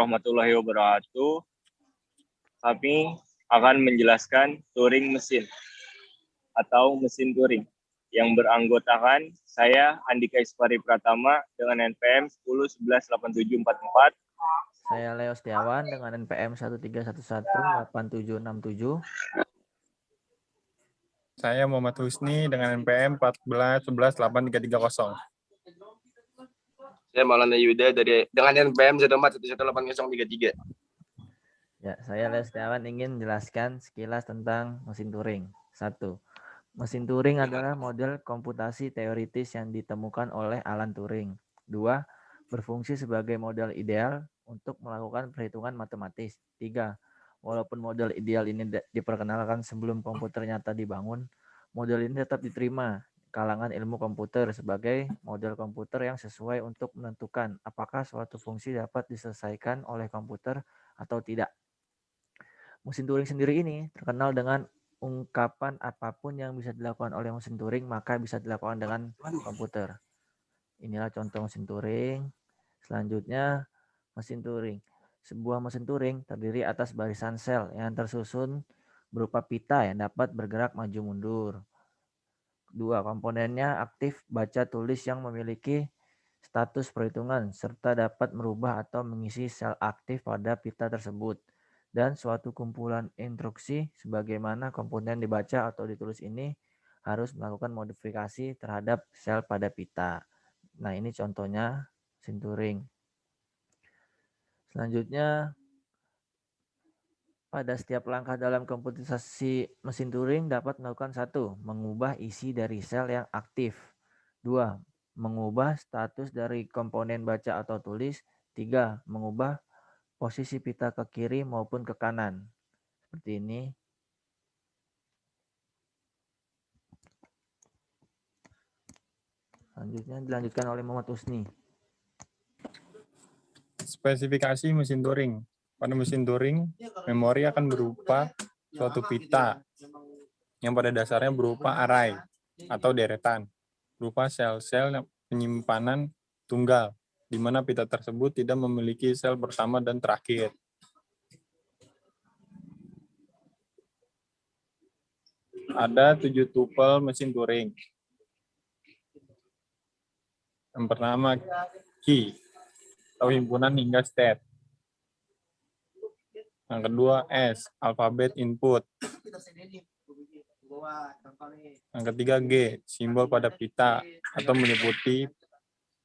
warahmatullahi wabarakatuh. Kami akan menjelaskan Turing mesin atau mesin Turing yang beranggotakan saya Andika Ispari Pratama dengan NPM 10118744. Saya Leo Setiawan dengan NPM 13118767. Saya Muhammad Husni dengan NPM 14118330. Saya Maulana Yuda dengan NPM 1411833. Ya, saya Leo Setiawan ingin menjelaskan sekilas tentang mesin Turing. 1. Mesin Turing adalah model komputasi teoritis yang ditemukan oleh Alan Turing. 2. Berfungsi sebagai model ideal untuk melakukan perhitungan matematis. 3. Walaupun model ideal ini diperkenalkan sebelum komputer nyata dibangun, model ini tetap diterima kalangan ilmu komputer sebagai model komputer yang sesuai untuk menentukan apakah suatu fungsi dapat diselesaikan oleh komputer atau tidak. Mesin Turing sendiri ini terkenal dengan ungkapan apapun yang bisa dilakukan oleh mesin Turing maka bisa dilakukan dengan komputer. Inilah contoh mesin Turing. Selanjutnya, mesin Turing. Sebuah mesin Turing terdiri atas barisan sel yang tersusun berupa pita yang dapat bergerak maju mundur. 2. Komponennya aktif baca tulis yang memiliki status perhitungan serta dapat merubah atau mengisi sel aktif pada pita tersebut. Dan suatu kumpulan instruksi sebagaimana komponen dibaca atau ditulis ini harus melakukan modifikasi terhadap sel pada pita. Nah, ini contohnya mesin Turing. Selanjutnya, pada setiap langkah dalam komputerisasi mesin Turing dapat melakukan 1. Mengubah isi dari sel yang aktif. 2. Mengubah status dari komponen baca atau tulis. 3. Mengubah posisi pita ke kiri maupun ke kanan. Seperti ini. Selanjutnya dilanjutkan oleh Muhammad Husni. Spesifikasi mesin Turing. Pada mesin Turing, memori akan berupa suatu pita yang pada dasarnya berupa array atau deretan, berupa sel-sel penyimpanan tunggal, di mana pita tersebut tidak memiliki sel pertama dan terakhir. Ada 7 tupel mesin Turing. Yang pertama, key, atau himpunan hingga state. Yang kedua, S, alfabet input. Yang ketiga, G, simbol pada pita atau meliputi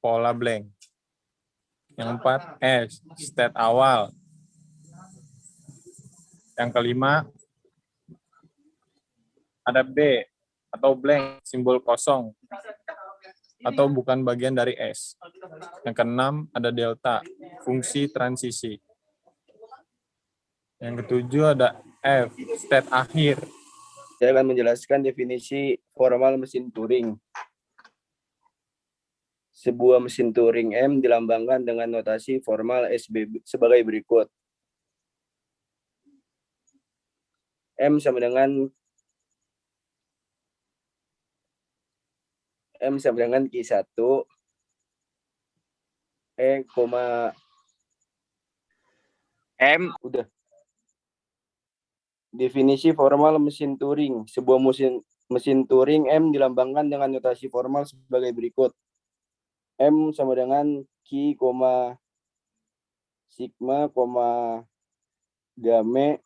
pola blank. Yang empat, S, state awal. Yang kelima, ada B, atau blank, simbol kosong, atau bukan bagian dari S. Yang keenam, ada delta, fungsi transisi. Yang ketujuh ada F, state akhir. Saya akan menjelaskan definisi formal mesin Turing. Sebuah mesin Turing M dilambangkan dengan notasi formal SB sebagai berikut. M sama dengan Q1 M. Udah. Definisi formal mesin Turing. Sebuah mesin Turing M dilambangkan dengan notasi formal sebagai berikut. M sama dengan Q, sigma, game,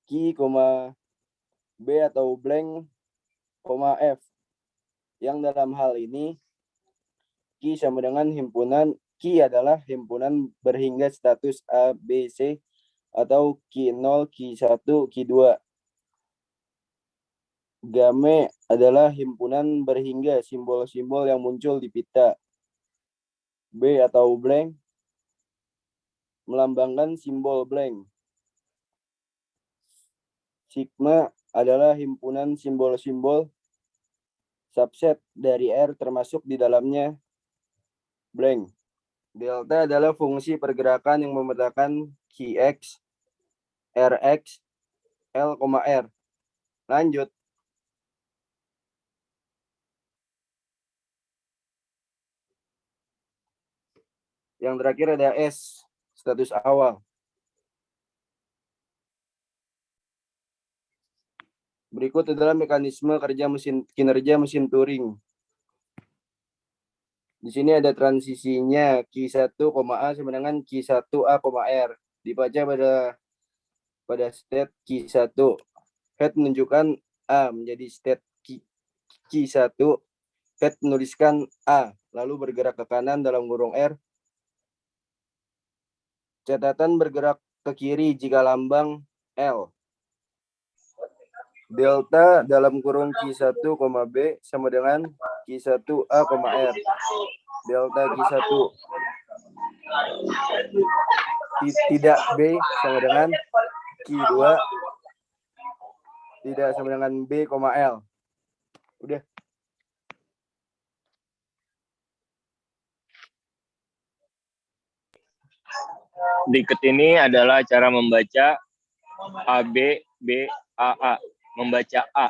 Q, B atau blank, F. Yang dalam hal ini Q sama dengan himpunan, Q adalah himpunan berhingga status A, B, C atau Q0, Q1, Q2. Game adalah himpunan berhingga simbol-simbol yang muncul di pita. B atau blank melambangkan simbol blank. Sigma adalah himpunan simbol-simbol subset dari R termasuk di dalamnya blank. Delta adalah fungsi pergerakan yang memetakan Qx, Rx, L, R. Lanjut. Yang terakhir ada S, status awal. Berikut adalah mekanisme kinerja mesin Turing. Di sini ada transisinya Q1, A sama dengan Q1A, R. Dibaca pada state Q1. Head menunjukkan A menjadi state Q1. Head menuliskan A, lalu bergerak ke kanan dalam kurung R. Catatan bergerak ke kiri jika lambang L. Delta dalam kurung Q1, B sama dengan Q1A, R. Delta Q1 tidak B sama dengan Q2 tidak sama dengan B, L. Udah. Berikut ini adalah cara membaca A, B, A. Membaca A.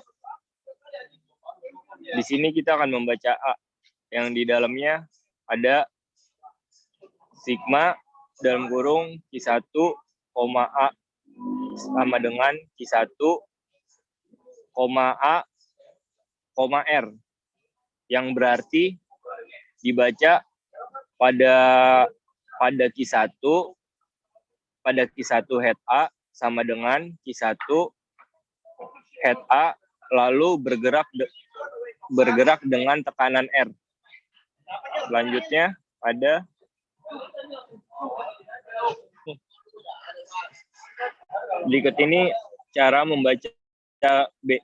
Di sini kita akan membaca A. Yang di dalamnya ada sigma dalam kurung Q1, A sama dengan Q1, A, R. Yang berarti dibaca pada Q1 head A sama dengan Q1 head A lalu bergerak dengan tekanan R. Selanjutnya ada berikut ini cara membaca B.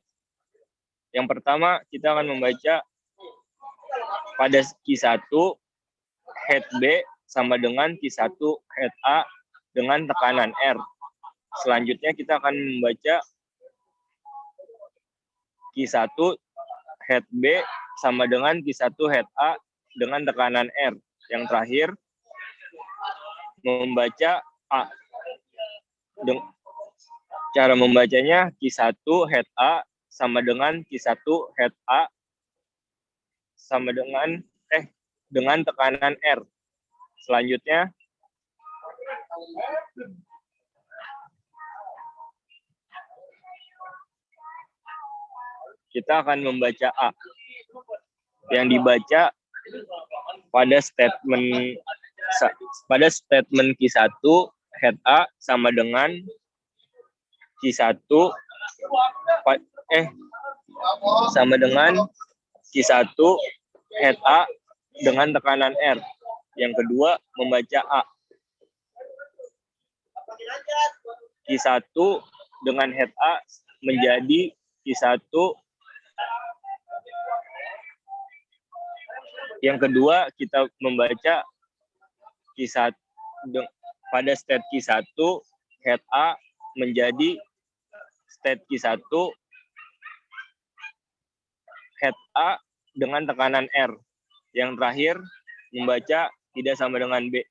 Yang pertama kita akan membaca pada Q1 head B sama dengan Q1 head A dengan tekanan R. Selanjutnya kita akan membaca Q1 head B sama dengan Q1 head A dengan tekanan R. Yang terakhir, membaca A. Cara membacanya Q1 head A sama dengan Q1 head A sama dengan tekanan R. Selanjutnya, kita akan membaca A. Yang dibaca pada statement Q1 head A sama dengan Q1 sama dengan Q1 head A dengan tekanan R. Yang kedua, membaca A. Q1 dengan head A menjadi Q1. Yang kedua, kita membaca Q1 pada state Q1 head A menjadi state Q1 head A dengan tekanan R. Yang terakhir, membaca tidak sama dengan B.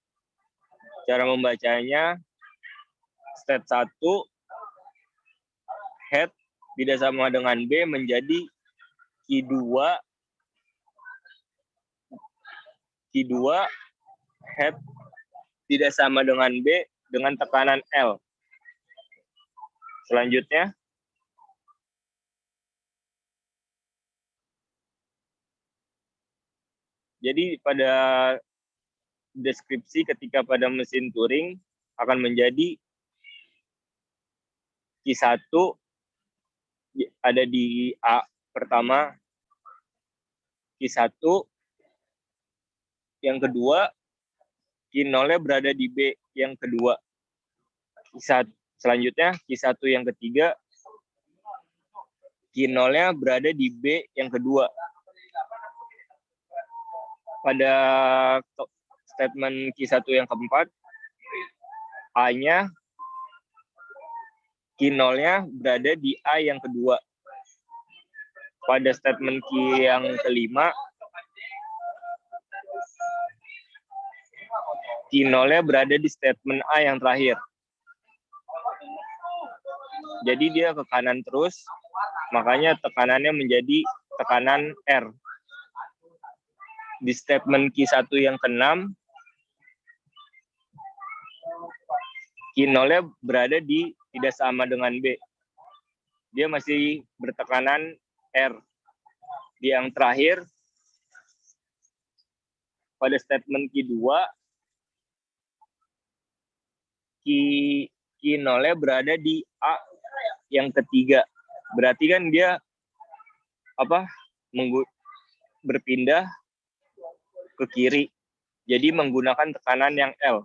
Cara membacanya, state 1 head tidak sama dengan B menjadi Q2 head tidak sama dengan B dengan tekanan L. Selanjutnya, jadi pada deskripsi ketika pada mesin Turing akan menjadi Q1 ada di A pertama, Q1 yang kedua, Q0-nya berada di B yang kedua. Selanjutnya, Q1 yang ketiga, Q0-nya berada di B yang kedua. Pada statement Q1 yang keempat, A-nya, Q0-nya berada di A yang kedua. Pada statement Q yang kelima, Q0-nya berada di statement A yang terakhir. Jadi dia ke kanan terus, makanya tekanannya menjadi tekanan R. Di statement Q1 yang ke-6, Ki nolnya berada di tidak sama dengan B. Dia masih bertekanan R. Di yang terakhir, pada statement Ki 2, Ki nolnya berada di A yang ketiga. Berarti kan dia berpindah ke kiri. Jadi menggunakan tekanan yang L.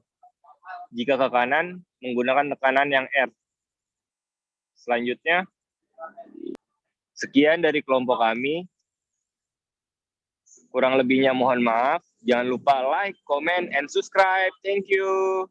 Jika ke kanan, menggunakan tekanan yang R. Selanjutnya, sekian dari kelompok kami. Kurang lebihnya mohon maaf. Jangan lupa like, comment, and subscribe. Thank you.